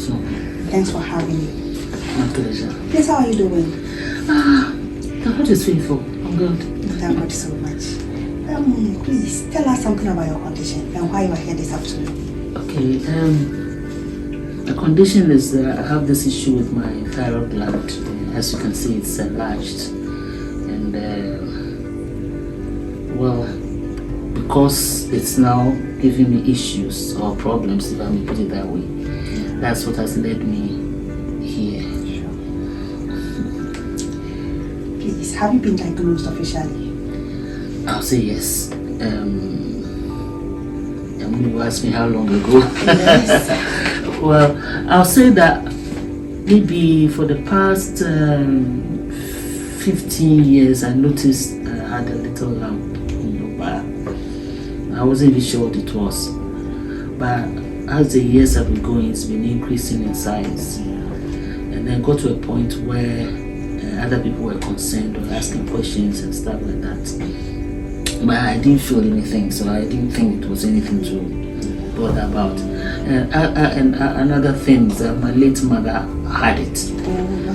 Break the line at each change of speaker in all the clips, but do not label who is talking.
So,
thanks for having me.
My pleasure.
Please, how are you doing?
The Lord is faithful. I'm good.
Thank God so much. Please tell us something about your condition and why you are here this afternoon.
Okay. The condition is I have this issue with my thyroid gland. As you can see, it's enlarged, and well, because it's now giving me issues or problems, if I may put it that way. That's what has led me here.
Please, have you been diagnosed officially?
I'll say yes. You asked me how long ago.
Yes.
Well, I'll say that maybe for the past 15 years, I noticed I had a little lump, but I wasn't even sure what it was. But as the years have been going, it's been increasing in size, and then got to a point where other people were concerned or asking questions and stuff like that. But I didn't feel anything, so I didn't think it was anything to bother about. And another thing is that my late mother had it,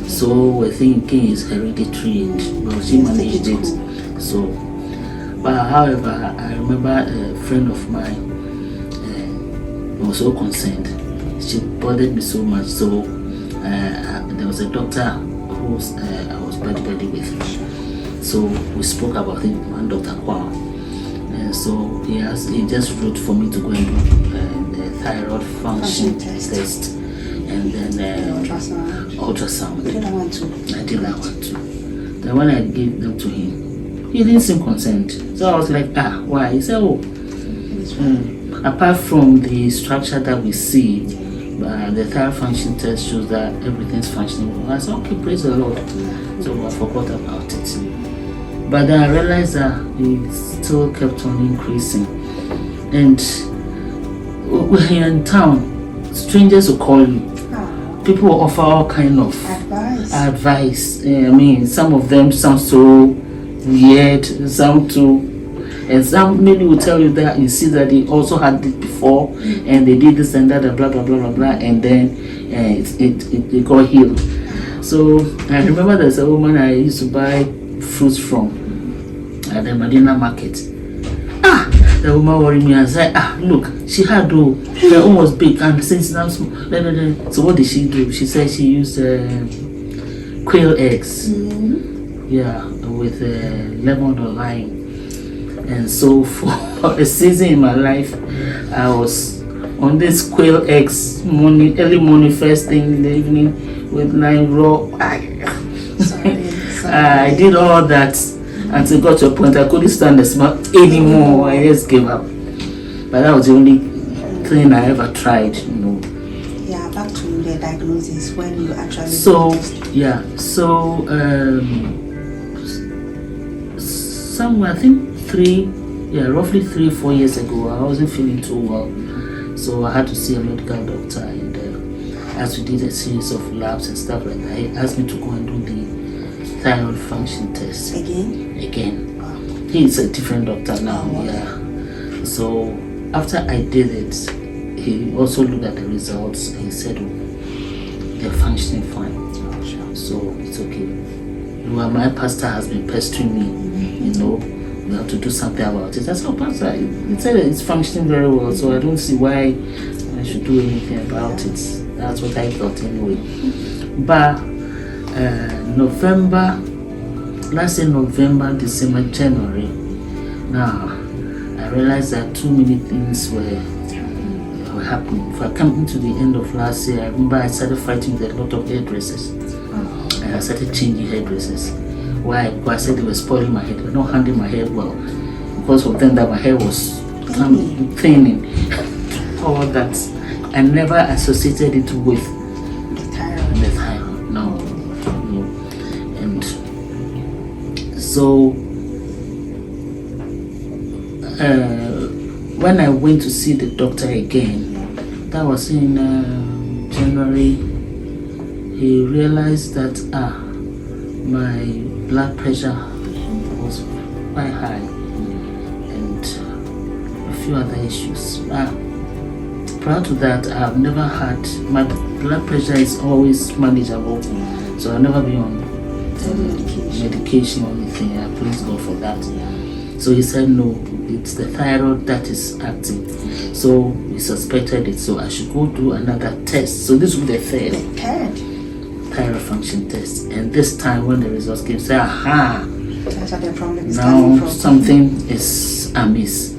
so we're thinking it's hereditary, and well, she managed it. So, but however, I remember a friend of mine was so concerned. She bothered me so much. So there was a doctor who I was buddy with. So we spoke about it, one Dr. Kwao. And so he just wrote for me to go and do the thyroid function test. And then ultrasound.
You did that one too?
I did that one too. Then when I gave them to him, he didn't seem concerned. So I was like, why? He said, apart from the structure that we see, the thyroid function test shows that everything's functioning well. I said, okay, praise the Lord. So I forgot about it. But then I realized that it still kept on increasing. And when you're in town, strangers will call you. People will offer all kind of advice. I mean, some of them sound so weird, some maybe will tell you that you see that they also had it before, and they did this and that, and blah blah blah blah blah, and then it got healed. So I remember there's a woman I used to buy fruits from at the Medina market. The woman worried me and said, look, she had her own was big and since now small. So what did she do? She said she used quail eggs, with lemon or lime. And so for a season in my life, I was on this quail eggs early morning, first thing in the evening with 9 raw. I did all that until it got to a point I couldn't stand the smell anymore. I just gave up. But that was the only thing I ever tried,
Yeah, back to the diagnosis when you actually.
Somewhere I think roughly 3-4 years ago, I wasn't feeling too well, so I had to see a medical doctor, and as we did a series of labs and stuff like that, he asked me to go and do the thyroid function test again.
Wow.
He's a different doctor now. So after I did it, he also looked at the results and he said, they're functioning fine. So it's okay. My pastor has been pestering me, we have to do something about it. I said, pastor, he said it's functioning very well, so I don't see why I should do anything about it. That's what I thought anyway. But November, December, January, now I realized that too many things were happening. If I come into the end of last year, I remember I started fighting with a lot of hairdressers. And I started changing hairdressers. Why? Because I said they were spoiling my hair. They were not handling my hair well. Because of them, that my hair was thinning. All that. I never associated it with
the thyroid.
No. And so when I went to see the doctor again, that was in January, he realized that my blood pressure was quite high and a few other issues. prior to that, I've never had, my blood pressure is always manageable, so I've never been on medication or anything. I praise God for that. So he said, no, it's the thyroid that is active. So we suspected it, so I should go do another test. So this will be the third thyroid function test. And this time when the results came, say, aha,
that's what the problem is
now something is amiss.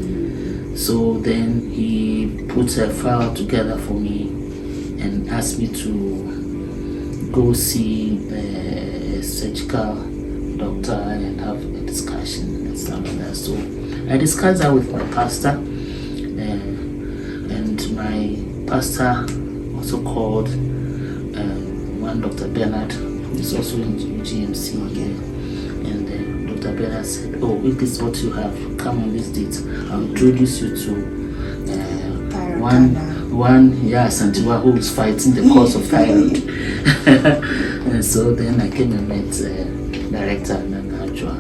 So then he put a file together for me and asked me to go see a surgical doctor and have a discussion and stuff like that. So I discussed that with my pastor, and my pastor also called one Dr. Bernard, who is also in GMC here. And Dr. Bernard said, oh, if this is what you have, come on this date. I'll introduce you to one Santiwa, who is fighting the cause of thyroid. And so then I came and met Director Nanajwa.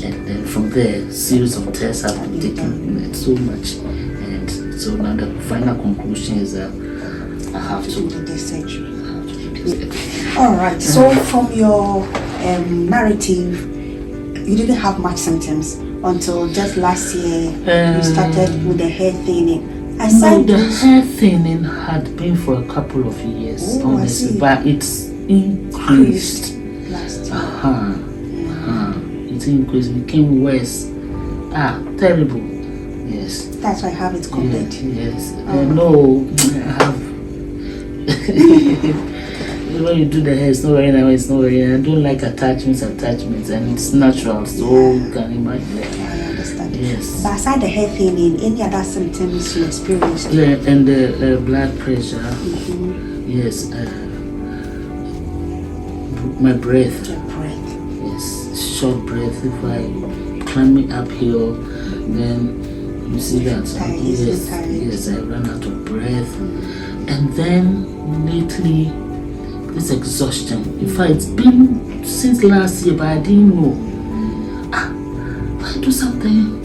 And then from there, series of tests have been taken so much. And so now the final conclusion is that I have to do the surgery.
All right. So from your narrative, you didn't have much symptoms until just last year. You started with the hair thinning.
No, the hair thinning had been for a couple of years, honestly, but it's increased
last year.
It increased, it became worse. Terrible. Yes.
That's why I have it covered.
Yes. No, I have. When you do the hair, it's not very nice. It's not very. I don't like attachments, and it's natural. So you can imagine.
I understand.
Yes.
But aside the hair thinning, any other symptoms you experienced?
Yeah, and the blood pressure. Yes. My breath.
Your breath.
Yes, short breath. If I climb uphill, then you see that. Yes, I run out of breath. And then lately, this exhaustion. In fact, it's been since last year, but I didn't know. If I do something,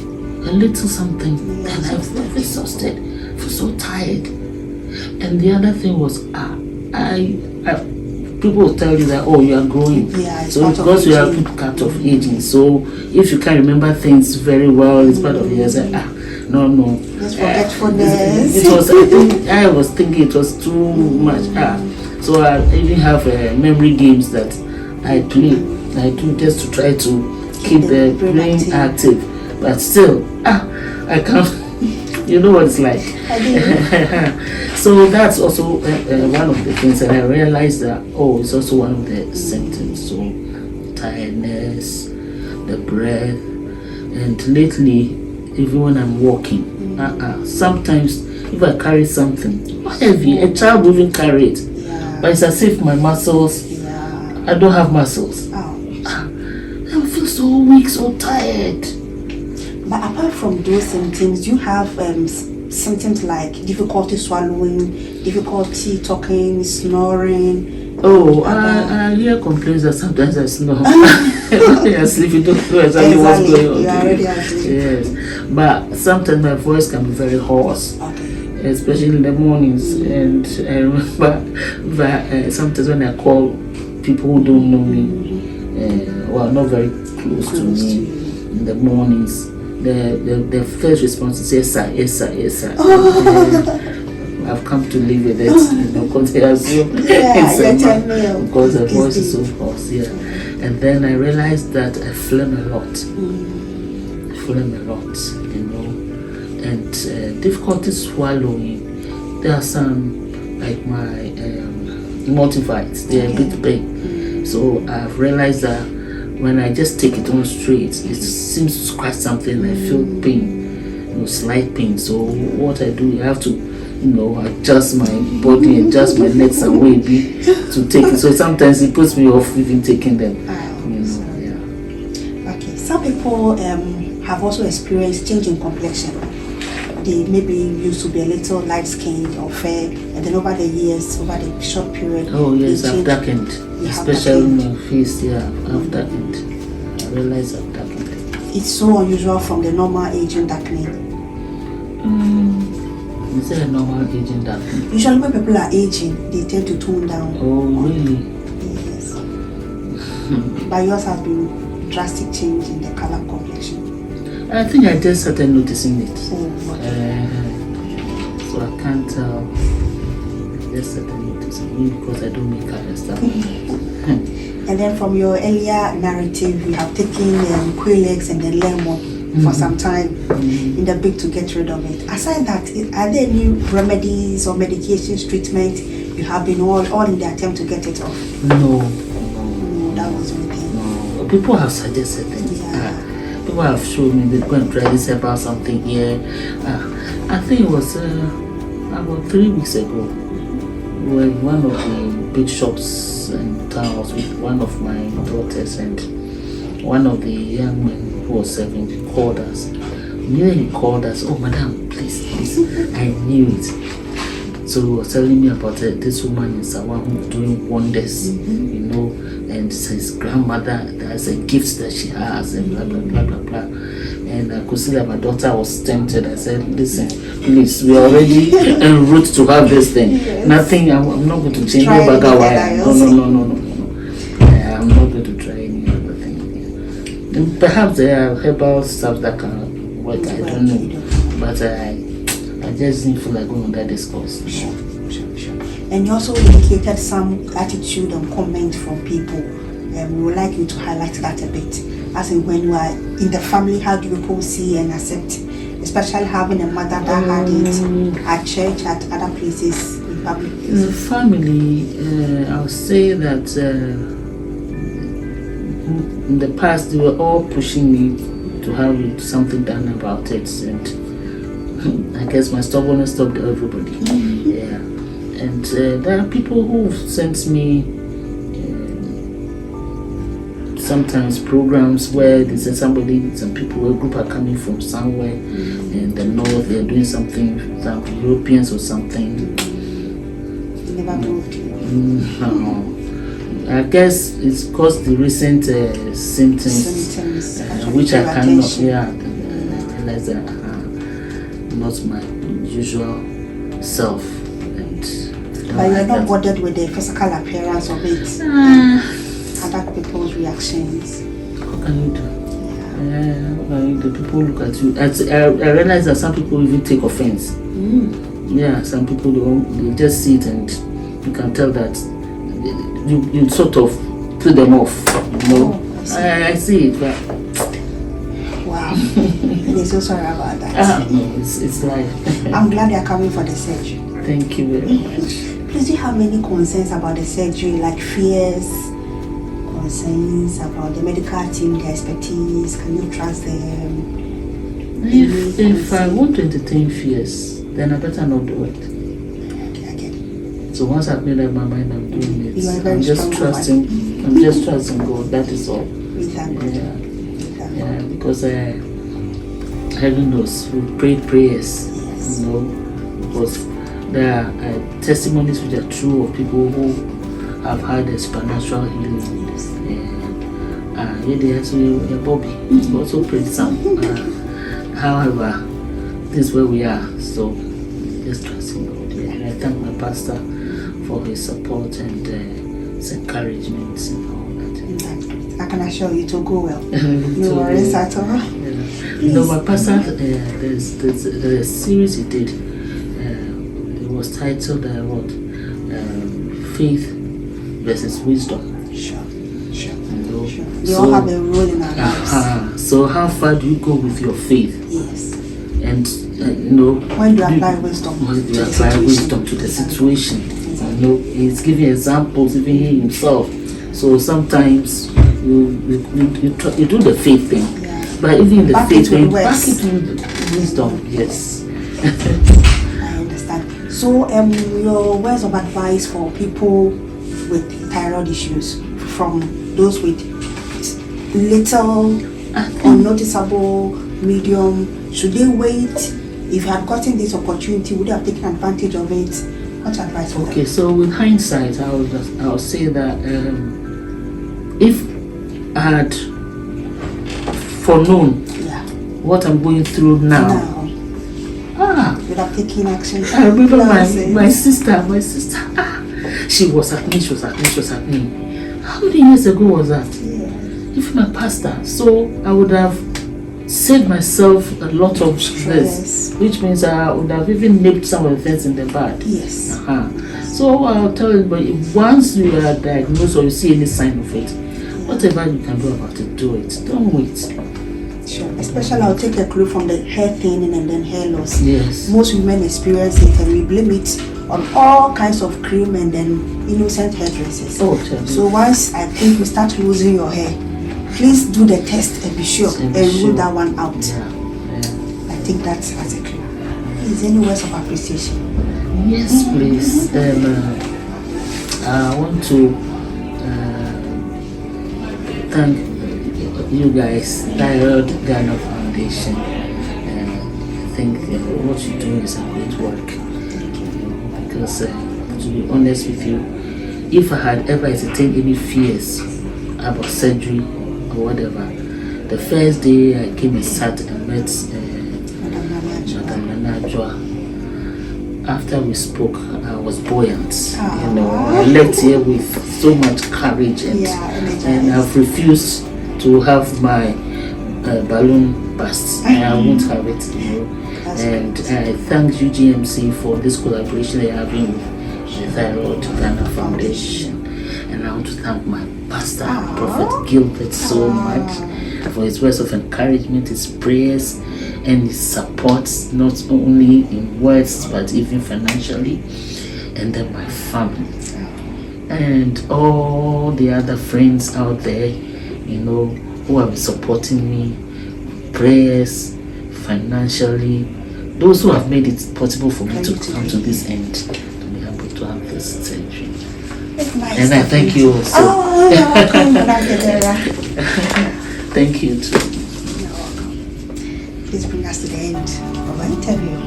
a little something, then I feel exhausted, I feel so tired. And the other thing was, people will tell you that, oh, you are growing. So because you are part of aging. So if you can't remember things very well, it's part of it. I said, no.
Just forgetfulness.
I was thinking it was too much. So I even have memory games that I do just to try to keep the brain active. But still, I can't. You know what it's like. So that's also one of the things that I realized that, it's also one of the symptoms. So tiredness, the breath, and lately, even when I'm walking, sometimes if I carry something heavy, a child will even carry it. But it's as if my muscles, I don't have muscles. I feel so weak, so tired.
But apart from those symptoms, you have symptoms like difficulty swallowing, difficulty talking, snoring.
I hear complaints that sometimes I snore. When I sleep, you don't know exactly what's going on.
You already agree.
Yes. But sometimes my voice can be very hoarse. Especially in the mornings. And I remember sometimes when I call people who don't know me, not very close to me, in the mornings, the first response is yes sir. I've come to live with it, because they assume because the voice is so hoarse. And then I realized that I phlegm a lot, and difficulty swallowing. There are some, like my multivites, they're a bit big. So I've realized that when I just take it on straight, it seems to scratch something, I feel pain, slight pain. So what I do, I have to, adjust my body, adjust my legs and weight to take it. So sometimes it puts me off even taking them.
Okay, some people have also experienced change in complexion. They maybe used to be a little light skinned or fair, and then over the years, over the short period.
Oh yes, I've darkened. Especially my face, I've darkened. I realize I've darkened.
It's so unusual from the normal aging darkening.
Is there a normal aging that?
Usually when people are aging, they tend to tone down.
Oh, really?
Yes. But yours has been drastic change in the color complexion.
I think I just started noticing it.
Oh,
So I can't tell. I just started noticing it because I don't make color stuff.
And then from your earlier narrative, you have taken Quailex and then lemon for some time in the bid to get rid of it. Aside that, are there any remedies or medications, treatment you have been all in the attempt to get it off?
No,
that was with it.
No. People have suggested things.
Yeah.
People have shown me they go and try this about something here. I think it was about 3 weeks ago when one of the big shops in town was with one of my daughters, and one of the young men who was serving called us. He called us, "Oh, madam, please. I knew it." So he was telling me about this woman in Sawan who's doing wonders, and his grandmother, there's a gift that she has, and blah, blah, blah, blah, blah. And I could see that my daughter was tempted. I said, "Listen, please, we are already en route to have this thing.
Yes.
Nothing, I'm not going to change your back. No. I'm not going to try any other thing. And perhaps there are herbal stuff that can work, I don't know. But I just didn't feel like going on that discourse.
Sure. And you also indicated some attitude and comment from people. We would like you to highlight that a bit. As in when you are in the family, how do people see and accept, especially having a mother that had it at church, at other places, in public places?
The family, I'll say that in the past they were all pushing me to have something done about it, and I guess my stubbornness stopped everybody. Yeah. And there are people who sent me sometimes programs where they say some people, a group are coming from somewhere in the north, they're doing something, some Europeans or something.
Never told you.
No. I guess it's because the recent symptoms which I cannot, realize that not my usual self.
But you're not bothered with the physical appearance of it, other people's reactions.
What can you do? The people look at you. I realize that some people even take offense. Yeah, some people they just see it and you can tell that you sort of put them off. I see it, but
wow. I'm so sorry about that.
No, it's life.
I'm glad you're coming for the surgery.
Thank you very much.
Please, do you have any concerns about the surgery, like fears, concerns about the medical team, the expertise? Can you trust them?
If I want to entertain fears, then I better not do it.
Okay, I get it.
So once I've made up my mind, I'm doing it.
You are very
I'm just trusting God. That is all.
We thank God.
Yeah, because heaven knows we prayed prayers.
Yes.
Because there are testimonies which are true of people who have had a supernatural healing. Bobby also prayed some. However, this is where we are. So just trusting God. And I thank my pastor for his support and his encouragement and all that.
I can assure you to go well. No worries at all.
My pastor, there's a series he did. It was titled Faith versus Wisdom.
Sure. They all have a role in our lives.
So how far do you go with your faith?
Yes.
And
when do you apply wisdom?
You apply wisdom to the situation. He's giving examples, even he himself. So sometimes you do the faith thing, but even the faith thing, back it with wisdom. Yes.
I understand. So, your words of advice for people with thyroid issues, from those with little, unnoticeable, medium, should they wait? If you had gotten this opportunity, would you have taken advantage of it? What advice for them?
Okay, so with hindsight, I'll say that if I had foreknown what I'm going through now,
you should have taken action.
I remember my sister, she was at me. How many years ago was that?
Yeah.
If my pastor, so I would have saved myself a lot of stress, which means I would have even nipped some of the things in the bud.
Yes.
So I'll tell you, but once you are diagnosed or you see any sign of it, whatever you can do about it, do it. Don't wait.
Sure. Especially, I'll take a clue from the hair thinning and then hair loss.
Yes.
Most women experience it, and we blame it on all kinds of cream and then innocent hairdressers.
Oh,
so once I think you start losing your hair, please do the test and be sure and rule that one out.
Yeah.
I think that's as a clue. Is there any words of appreciation?
Yes, please. I want to thank you guys, Thyroid Journey Foundation. I think what you do is a great work. Because to be honest with you, if I had ever entertained any fears about surgery or whatever, the first day I came and sat and met Madam Nanajwa. After we spoke, I was buoyant. I left here with so much courage, and I've refused to have my balloon burst. I won't have it, And I thank UGMC for this collaboration they're having with the Thyroid Journey Foundation. And I want to thank my pastor, Prophet Gilbert, so much for his words of encouragement, his prayers, and his support, not only in words but even financially, and then my family and all the other friends out there, who have been supporting me, prayers, financially, those who have made it possible for me to come to this end, to be able to have this surgery.
Nice,
and I thank you also.
Oh, you're welcome.
Thank you too.
You're welcome. Please bring us to the end of our interview.